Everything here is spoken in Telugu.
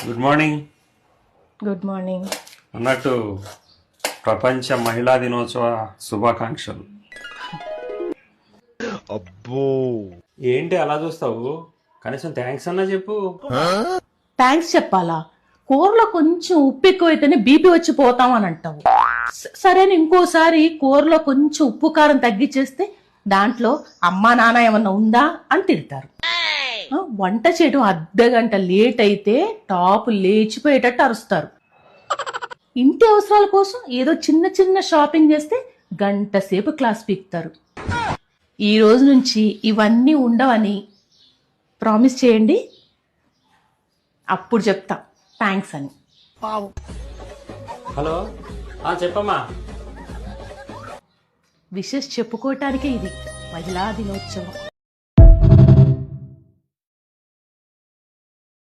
Good morning. Good morning. అన్నట్టు ప్రపంచ మహిళా దినోత్సవ శుభాకాంక్షలు. అబ్బో ఏంటి అలా చూస్తావు? కనీసం థ్యాంక్స్ అన్నా చెప్పు. థ్యాంక్స్ చెప్పాలా? కూరలో కొంచెం ఉప్పు ఎక్కువైతేనే బీపీ వచ్చి పోతాం అని అంటావు. సరేని ఇంకోసారి కూరలో కొంచెం ఉప్పు కారం తగ్గించేస్తే దాంట్లో అమ్మా నాన్న ఏమన్నా ఉందా అని తిడతారు. వంట చేయడం అర్ధగంట లేట్ అయితే టాపు లేచిపోయేటట్టు అరుస్తారు. ఇంటి అవసరాల కోసం ఏదో చిన్న చిన్న షాపింగ్ చేస్తే గంట సేపు క్లాస్ పీకుతారు. ఈ రోజు నుంచి ఇవన్నీ ఉండవని ప్రామిస్ చేయండి, అప్పుడు చెప్తా థ్యాంక్స్ అని. హలో, చెప్పమ్మా. విషెస్ చెప్పుకోవటానికే ఇది మహిళా దినోత్సవం.